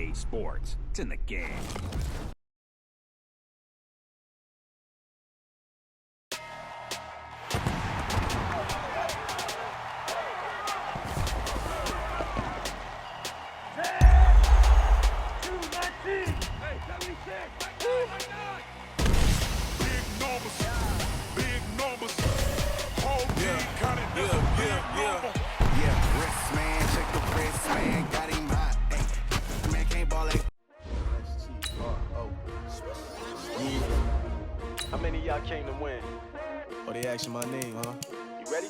EA Sports. It's in the game. How many of y'all came to win? Oh, they asking my name, huh? You ready?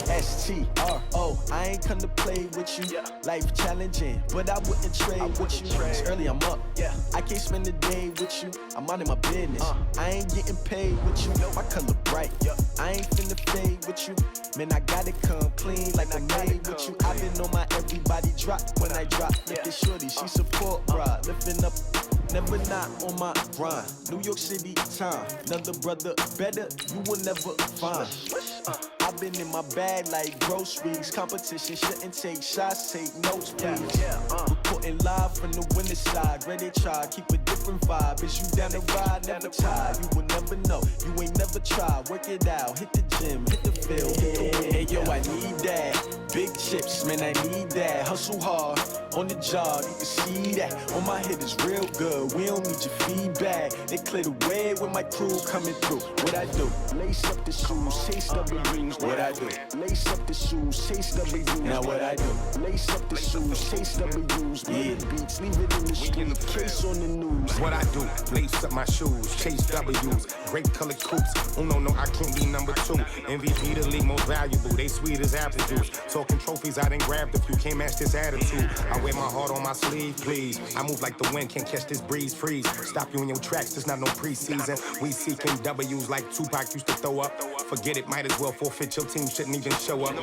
S-T-R-O, I ain't come to play with you. Yeah. Life challenging, but I wouldn't trade with you. It's early, I'm up. Yeah. I can't spend the day with you. I'm minding my business. I ain't getting paid with you. My color bright. Yeah. I ain't finna fade with you. Man, I gotta come clean like I'm made with you. I've been on my everybody drop when I drop. Look at shorty, she support ride. Lifting up, never not on my grind. New York City time. Another brother better, you will never find. I've been in my bag like groceries. Competition shouldn't take shots, take notes, please. Reporting live from the winning side. Ready to try, keep a different vibe. Is you down the ride, never tired. You will never know, you ain't never tried. Work it out, hit the gym, hit the field, hit the wind. Hey yo, I need that. Big chips, man, I need that. Hustle hard, on the job, you can see that. On my head is real good, we don't need your feedback. They clear the way with my crew coming through. What I do? Lace up the shoes, chase W's. What I do? Lace up the shoes, chase W's. Now what I do? Lace up the shoes, chase W's. Yeah, beats, leave it in the street, case on the news. What I do? Lace up my shoes, chase W's. Great colored coops. Oh no, I can't be number 2. MVP the league most valuable. They sweet as apple juice. Talking trophies, I done grabbed a few. Can't match this attitude. I wear my heart on my sleeve, please. I move like the wind, can't catch this breeze, freeze. Stop you in your tracks, there's not no preseason. We seeking W's like Tupac used to throw up. Forget it, might as well forfeit. Your team shouldn't even show up.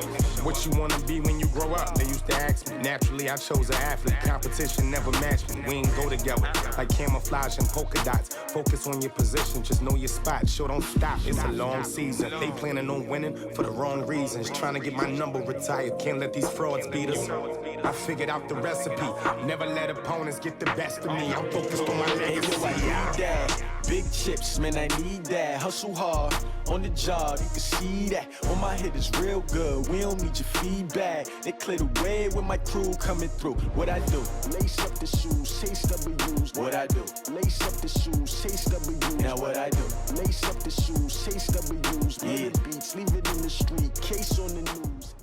What you wanna be when you grow up? They used to ask me. Naturally, I chose an athlete. Competition never matched me. We ain't go together like camouflage and polka dots. Focus on your position, just know your spot. Sure, don't stop. It's a long season. They planning on winning for the wrong reasons. Trying to get my number retired. Can't let these frauds beat us. I figured out the recipe. Never let opponents get the best of me. I'm focused on my legacy. I need that. Big chips, man, I need that. Hustle hard, on the job, you can see that. On my head is real good, we don't need your feedback. They clear the way with my crew coming through. What I do? Lace up the shoes, chase W's. What I do? Lace up the shoes, chase W's. Now what I do? Lace up the shoes, chase W's. Yeah, beats, leave it in the street, case on the news.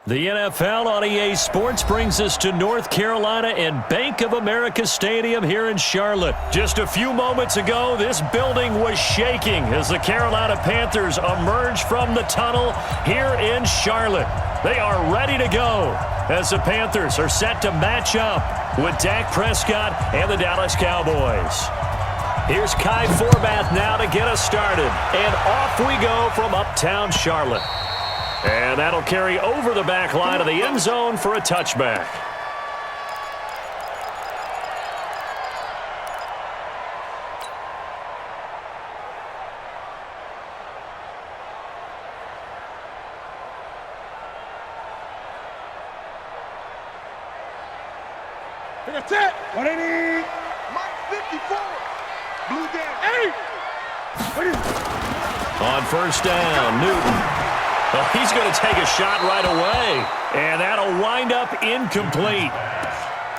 The NFL on EA Sports brings us to North Carolina and Bank of America Stadium here in Charlotte. Just a few moments ago, this building was shaking as the Carolina Panthers emerged from the tunnel here in Charlotte. They are ready to go as the Panthers are set to match up with Dak Prescott and the Dallas Cowboys. Here's Kai Forbath now to get us started. And off we go from uptown Charlotte. And that'll carry over the back line of the end zone for a touchback. That's it. 180. Mike 54. Blue down. 8. On first down, Newton. Well, he's going to take a shot right away, and that'll wind up incomplete.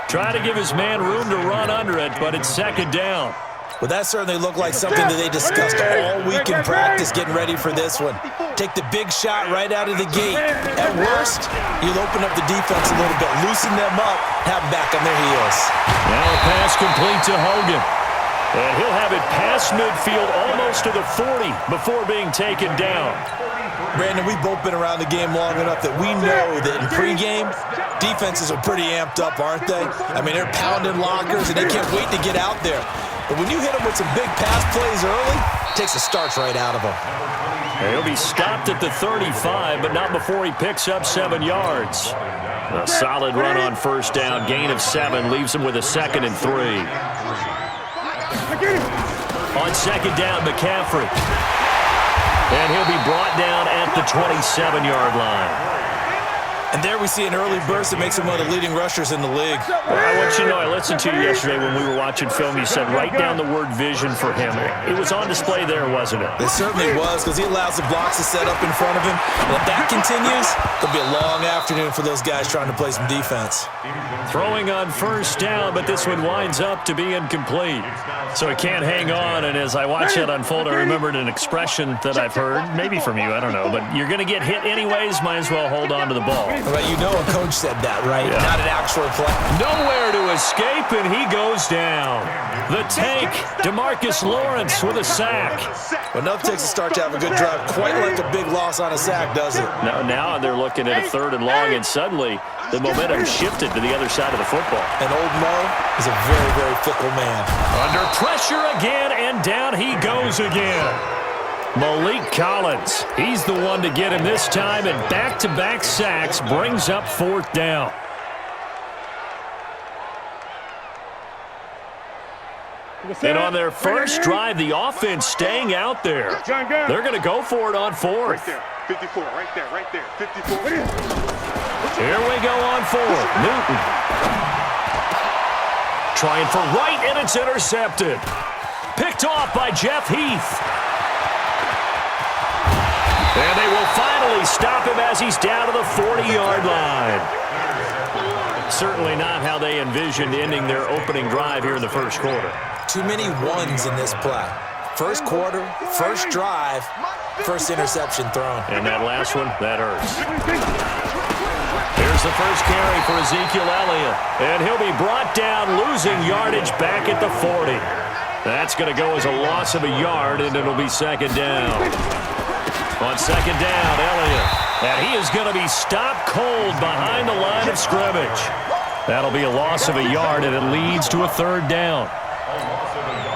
Try to give his man room to run under it, but it's second down. Well, that certainly looked like something that they discussed all week in practice getting ready for this one. Take the big shot right out of the gate. At worst, you'll open up the defense a little bit, loosen them up, have them back on their heels. Now a pass complete to Hogan. And he'll have it past midfield almost to the 40 before being taken down. Brandon, we've both been around the game long enough that we know that in pregame, defenses are pretty amped up, aren't they? I mean, they're pounding lockers, and they can't wait to get out there. But when you hit them with some big pass plays early, it takes the starch right out of them. He'll be stopped at the 35, but not before he picks up 7 yards. A solid run on first down, gain of 7, leaves him with a 2nd and 3. On second down, McCaffrey. And he'll be brought down at the 27-yard line. And there we see an early burst that makes him one of the leading rushers in the league. I want you to know, I listened to you yesterday when we were watching film. You said write down the word vision for him. It was on display there, wasn't it? It certainly was, because he allows the blocks to set up in front of him. And if that continues, it'll be a long afternoon for those guys trying to play some defense. Throwing on first down, but this one winds up to be incomplete. So he can't hang on, and as I watched that unfold, I remembered an expression that I've heard, maybe from you, I don't know, but you're going to get hit anyways, might as well hold on to the ball. But you know a coach said that, right? Yeah. Not an actual play. Nowhere to escape, and he goes down. The tank, DeMarcus Lawrence with a sack. Well, nothing takes a start to have a good drive, quite like a big loss on a sack, does it? Now they're looking at a 3rd and long, and suddenly the momentum shifted to the other side of the football. And old Mo is a very, very fickle man. Under pressure again, and down he goes again. Malik Collins, he's the one to get him this time, and back-to-back sacks brings up 4th down. And on their first drive, the offense staying out there. They're going to go for it on 4th. Right there, 54, right there, 54. Here we go on 4th. Newton. Trying for right, and it's intercepted. Picked off by Jeff Heath. And they will finally stop him as he's down to the 40-yard line. Certainly not how they envisioned ending their opening drive here in the first quarter. Too many ones in this play. First quarter, first drive, first interception thrown. And that last one, that hurts. Here's the first carry for Ezekiel Elliott. And he'll be brought down, losing yardage back at the 40. That's going to go as a loss of a yard, and it'll be 2nd down. On 2nd down, Elliott. And he is going to be stopped cold behind the line of scrimmage. That'll be a loss of a yard, and it leads to a 3rd down.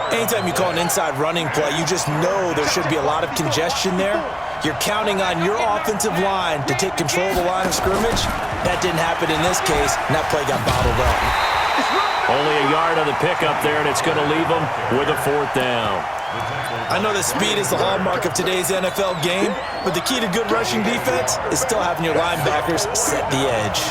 Anytime you call an inside running play, you just know there should be a lot of congestion there. You're counting on your offensive line to take control of the line of scrimmage. That didn't happen in this case, and that play got bottled up. Only a yard on the pickup there, and it's going to leave them with a 4th down. I know that speed is the hallmark of today's NFL game, but the key to good rushing defense is still having your linebackers set the edge.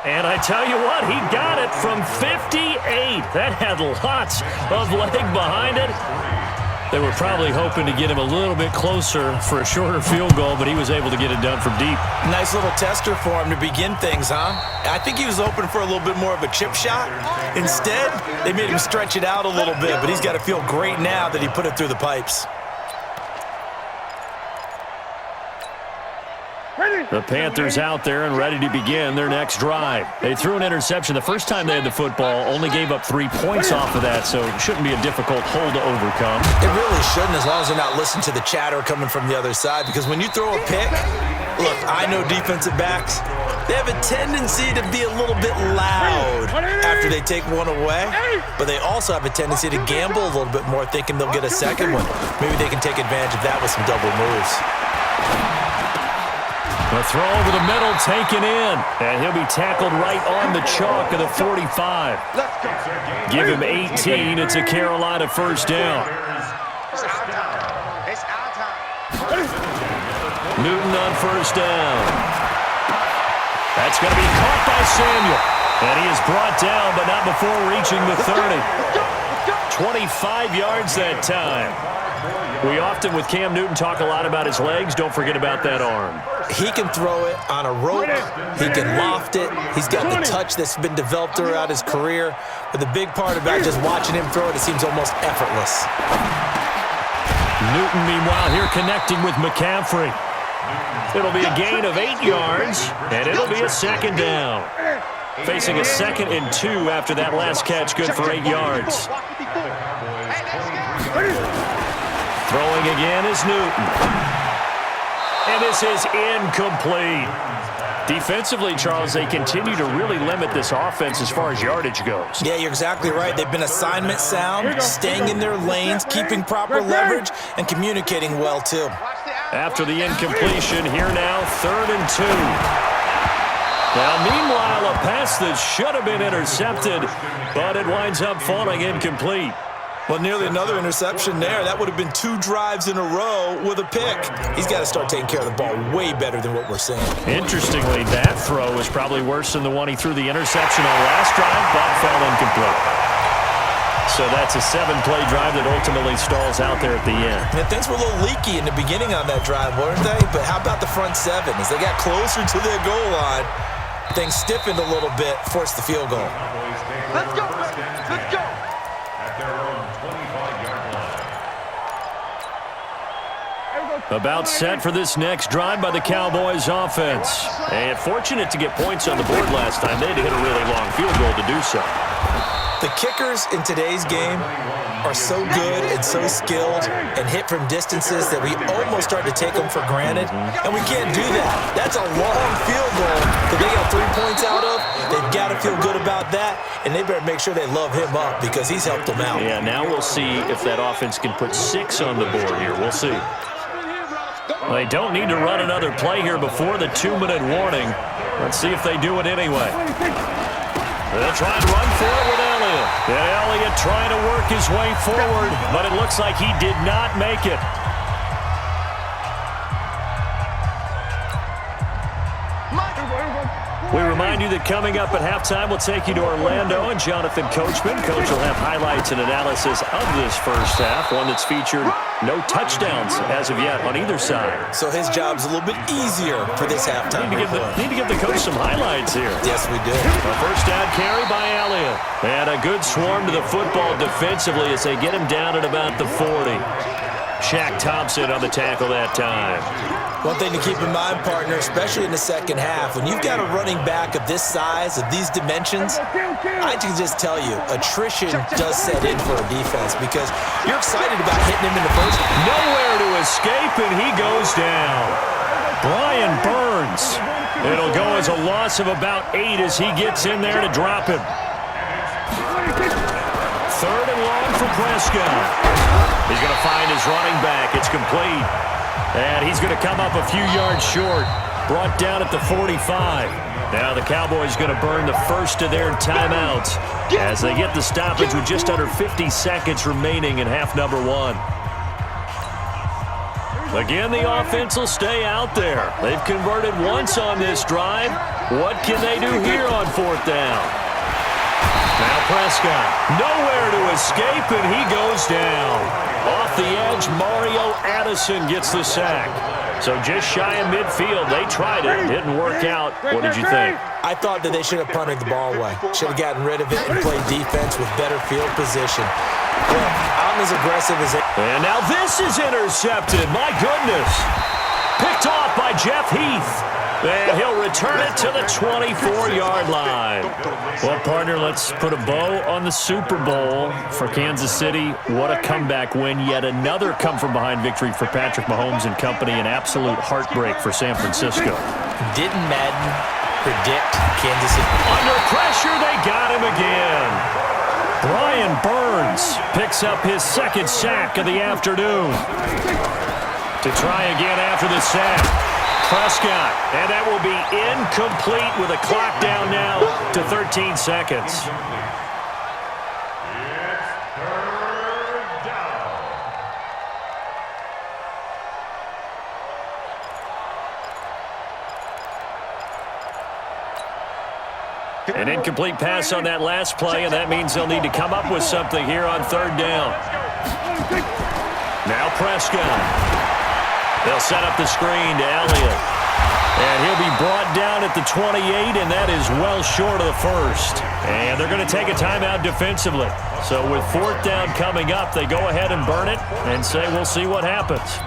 And I tell you what, he got it from 58. That had lots of leg behind it. They were probably hoping to get him a little bit closer for a shorter field goal, but he was able to get it done from deep. Nice little tester for him to begin things, huh? I think he was open for a little bit more of a chip shot. Instead, they made him stretch it out a little bit, but he's got to feel great now that he put it through the pipes. The Panthers out there and ready to begin their next drive. They threw an interception the first time they had the football, only gave up 3 points off of that, so it shouldn't be a difficult hole to overcome. It really shouldn't, as long as they're not listening to the chatter coming from the other side, because when you throw a pick, look, I know defensive backs, they have a tendency to be a little bit loud after they take one away, but they also have a tendency to gamble a little bit more, thinking they'll get a second one. Maybe they can take advantage of that with some double moves. The throw over the middle taken in, and he'll be tackled right on the chalk of the 45. Give him 18. It's a Carolina first down. Newton on first down. That's going to be caught by Samuel. And he is brought down, but not before reaching the 30. 25 yards that time. We often, with Cam Newton, talk a lot about his legs. Don't forget about that arm. He can throw it on a rope. He can loft it. He's got the touch that's been developed throughout his career. But the big part about just watching him throw it, it seems almost effortless. Newton, meanwhile, here connecting with McCaffrey. It'll be a gain of 8 yards, and it'll be a 2nd down. Facing a 2nd and 2 after that last catch, good for 8 yards. Throwing again is Newton. And this is incomplete. Defensively, Charles, they continue to really limit this offense as far as yardage goes. Yeah, you're exactly right. They've been assignment sound, staying in their lanes, keeping proper leverage, and communicating well, too. After the incompletion, here now, 3rd and 2. Now, meanwhile, a pass that should have been intercepted, but it winds up falling incomplete. Well, nearly another interception there. That would have been 2 drives in a row with a pick. He's got to start taking care of the ball way better than what we're seeing. Interestingly, that throw was probably worse than the one he threw the interception on last drive, but fell incomplete. So that's a 7-play drive that ultimately stalls out there at the end. And things were a little leaky in the beginning on that drive, weren't they? But how about the front 7? As they got closer to their goal line, things stiffened a little bit, forced the field goal. Let's go, baby. Let's go. About set for this next drive by the Cowboys offense. And fortunate to get points on the board last time. They had to hit a really long field goal to do so. The kickers in today's game are so good and so skilled and hit from distances that we almost start to take them for granted. And we can't do that. That's a long field goal that they got 3 points out of. They've got to feel good about that, and they better make sure they love him up because he's helped them out. Yeah, now we'll see if that offense can put 6 on the board here. We'll see. Well, they don't need to run another play here before the 2-minute warning. Let's see if they do it anyway. They'll try and run for it with Elliott. And Elliott trying to work his way forward, but it looks like he did not make it. We remind you that coming up at halftime, we'll take you to Orlando and Jonathan Coachman. Coach will have highlights and analysis of this first half, one that's featured no touchdowns as of yet on either side. So his job's a little bit easier for this halftime. Need to give the coach some highlights here. Yes, we do. A first down carry by Elliott. And a good swarm to the football defensively as they get him down at about the 40. Shaq Thompson on the tackle that time. One thing to keep in mind, partner, especially in the second half, when you've got a running back of this size, of these dimensions, I can just tell you, attrition does set in for a defense because you're excited about hitting him in the first. Nowhere to escape, and he goes down. Brian Burns. It'll go as a loss of about 8 as he gets in there to drop him. 3rd and long for Prescott. He's going to find his running back. It's complete. And he's going to come up a few yards short. Brought down at the 45. Now the Cowboys going to burn the first of their timeouts as they get the stoppage with just under 50 seconds remaining in half number 1. Again, the offense will stay out there. They've converted once on this drive. What can they do here on 4th down? Now Prescott, nowhere to escape, and he goes down. Off the edge, Mario Addison gets the sack. So just shy of midfield. They tried it. Didn't work out. What did you think? I thought that they should have punted the ball away. Should have gotten rid of it and played defense with better field position. Well, I'm as aggressive as it. And now this is intercepted. My goodness. Picked off by Jeff Heath. And he'll return it to the 24-yard line. Well, partner, let's put a bow on the Super Bowl for Kansas City. What a comeback win. Yet another come-from-behind victory for Patrick Mahomes and company. An absolute heartbreak for San Francisco. Didn't Madden predict Kansas City? Under pressure, they got him again. Brian Burns picks up his 2nd sack of the afternoon. To try again after the sack. Prescott, and that will be incomplete with a clock down now to 13 seconds. An incomplete pass on that last play, and that means they'll need to come up with something here on 3rd down. Now Prescott. They'll set up the screen to Elliott. And he'll be brought down at the 28, and that is well short of the 1st. And they're going to take a timeout defensively. So with 4th down coming up, they go ahead and burn it and say we'll see what happens.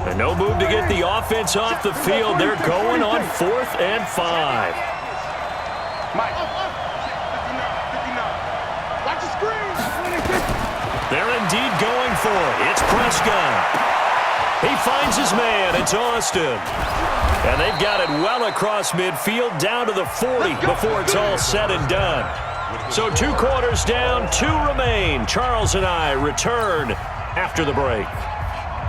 And no move to get the offense off the field. They're going on 4th and 5. They're indeed going for it. It's Prescott. He finds his man. It's Austin. And they've got it well across midfield down to the 40 before it's all said and done. So 2 quarters down, 2 remain. Charles and I return after the break.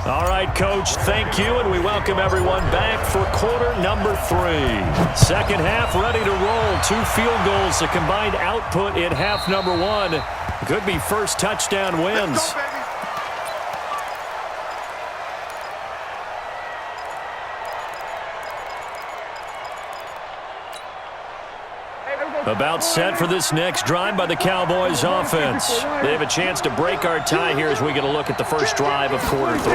All right, Coach, thank you, and we welcome everyone back for quarter number 3. Second half ready to roll. 2 field goals, the combined output in half number 1. Could be first touchdown wins. Let's go, baby. About set for this next drive by the Cowboys offense. They have a chance to break our tie here as we get a look at the first drive of quarter 3.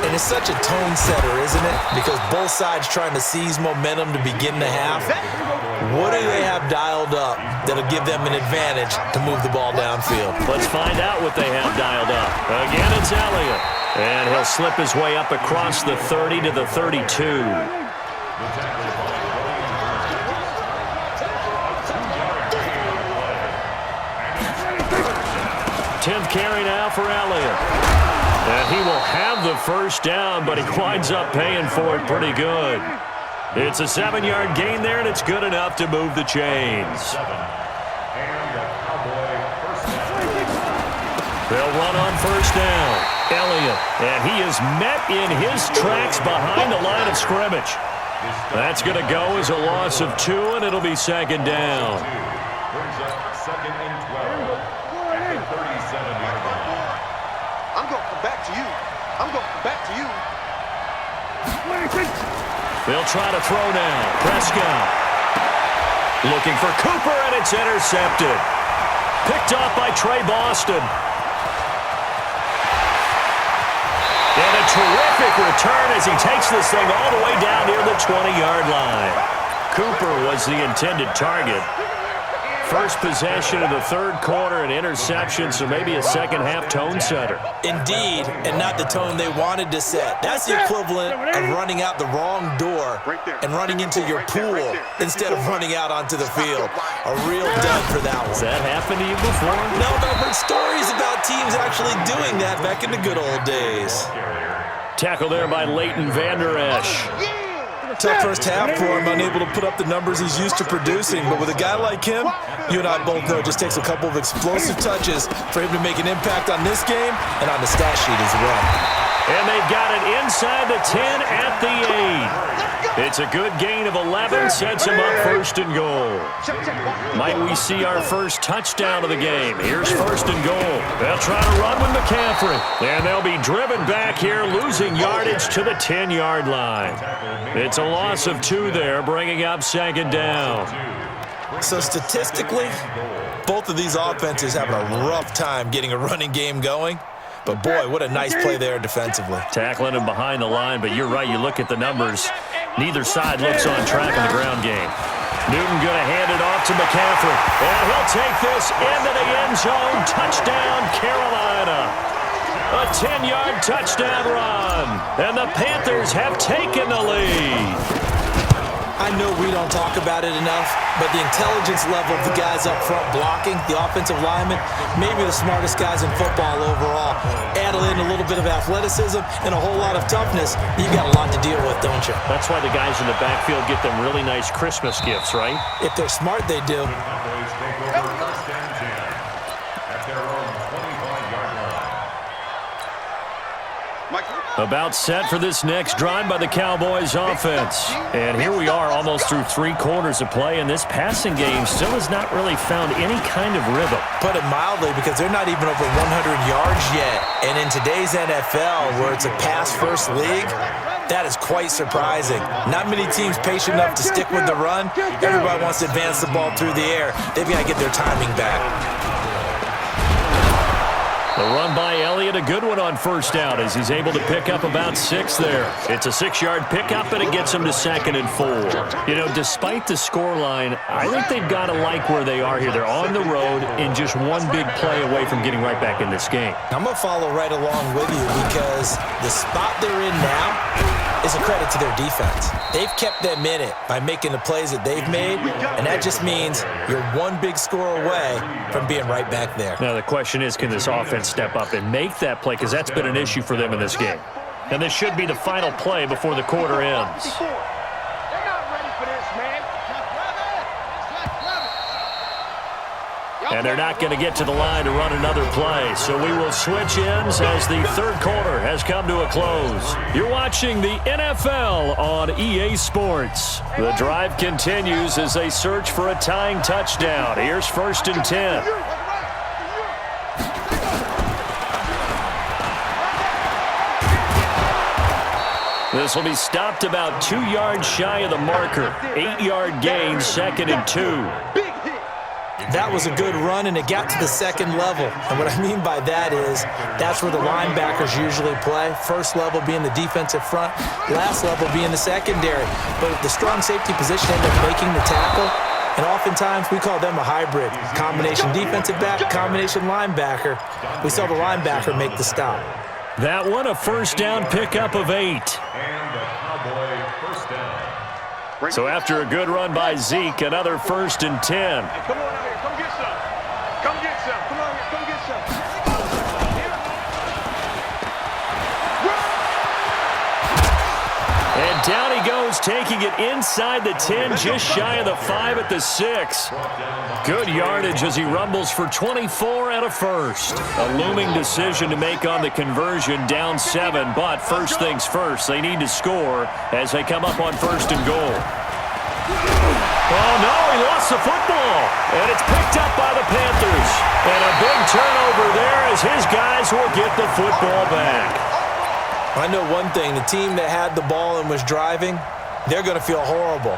And it's such a tone setter, isn't it? Because both sides trying to seize momentum to begin the half. What do they have dialed up that'll give them an advantage to move the ball downfield? Let's find out what they have dialed up. Again, it's Elliott. And he'll slip his way up across the 30 to the 32. 10th carry now for Elliott. And he will have the first down, but he winds up paying for it pretty good. It's a 7-yard gain there, and it's good enough to move the chains. They'll run on first down. Elliott, and he is met in his tracks behind the line of scrimmage. That's going to go as a loss of 2, and it'll be second down. Second and 12. At the 37-yard line. I'm going to come back to you. I'm going to come back to you. They'll try to throw now. Prescott looking for Cooper, and it's intercepted. Picked off by Trey Boston. And a terrific return as he takes this thing all the way down near the 20-yard line. Cooper was the intended target. First possession of the third quarter, an interception, so maybe a second-half tone setter. Indeed, and not the tone they wanted to set. That's the equivalent of running out the wrong door and running into your pool instead of running out onto the field. A real dud for that one. Has that happened to you before? No, but I've heard stories about teams actually doing that back in the good old days. Tackle there by Leighton Vander Esch. Tough first half for him, unable to put up the numbers he's used to producing. But with a guy like him, you and I both know it just takes a couple of explosive touches for him to make an impact on this game and on the stat sheet as well. And they've got it inside the 10 at the 8. It's a good gain of 11, sets him up first and goal. Might we see our first touchdown of the game? Here's first and goal. They'll try to run with McCaffrey. And they'll be driven back here, losing yardage to the 10-yard line. It's a loss of 2 there, bringing up second down. So statistically, both of these offenses having a rough time getting a running game going. But boy, what a nice play there defensively. Tackling him behind the line, but you're right, you look at the numbers. Neither side looks on track in the ground game. Newton going to hand it off to McCaffrey. And he'll take this into the end zone. Touchdown, Carolina. A 10-yard touchdown run. And the Panthers have taken the lead. I know we don't talk about it enough, but the intelligence level of the guys up front blocking, the offensive linemen, maybe the smartest guys in football overall. Add in a little bit of athleticism and a whole lot of toughness, you've got a lot to deal with, don't you? That's why the guys in the backfield get them really nice Christmas gifts, right? If they're smart, they do. Cowboys take over first and 10 at their own 25-yard line. About set for this next drive by the Cowboys offense. And here we are almost through 3 quarters of play, and this passing game still has not really found any kind of rhythm. Put it mildly, because they're not even over 100 yards yet. And in today's NFL, where it's a pass-first league, that is quite surprising. Not many teams patient enough to stick with the run. Everybody wants to advance the ball through the air. They've got to get their timing back. The run by Elliott, a good one on first down as he's able to pick up about 6 there. It's a 6-yard pickup, and it gets him to second and 4. You know, despite the scoreline, I think they've got to like where they are here. They're on the road and just one big play away from getting right back in this game. I'm going to follow right along with you because the spot they're in now is a credit to their defense. They've kept them in it by making the plays that they've made, and that just means you're one big score away from being right back there. Now the question is, can this offense step up and make that play? Because that's been an issue for them in this game. And this should be the final play before the quarter ends. They're not ready for this, man. And they're not going to get to the line to run another play. So we will switch ends as the third quarter has come to a close. You're watching the NFL on EA Sports. The drive continues as they search for a tying touchdown. Here's 1st and 10. This will be stopped about 2 yards shy of the marker. 8-yard gain, 2nd and 2. That was a good run, and it got to the second level. And what I mean by that is that's where the linebackers usually play. First level being the defensive front, last level being the secondary. But the strong safety position ended up making the tackle, and oftentimes we call them a hybrid. Combination defensive back, combination linebacker. We saw the linebacker make the stop. That one, a first down pickup of 8. And the Cowboy first down. So after a good run by Zeke, another 1st and 10. Come on out here. Come get some. Come get some. Come on here. Come get some. And down he goes, taking it inside the 10, just shy of the 5 at the 6. Good yardage as he rumbles for 24 and a first. A looming decision to make on the conversion, down 7, but first things first, they need to score as they come up on 1st and goal. Oh, no, he lost the football, and it's picked up by the Panthers. And a big turnover there as his guys will get the football back. I know one thing, the team that had the ball and was driving, they're going to feel horrible.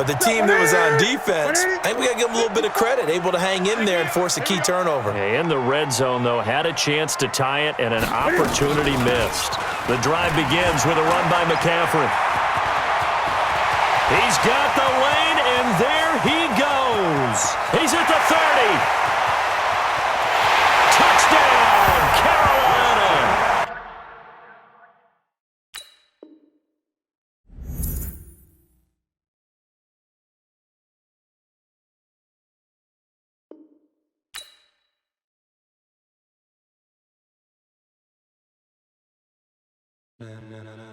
But the team that was on defense, I think we got to give them a little bit of credit, able to hang in there and force a key turnover. In the red zone, though, had a chance to tie it and an opportunity missed. The drive begins with a run by McCaffrey. He's got the lane, and there he goes. He's at the 30. Touchdown, Carolina. Na, na, na, na.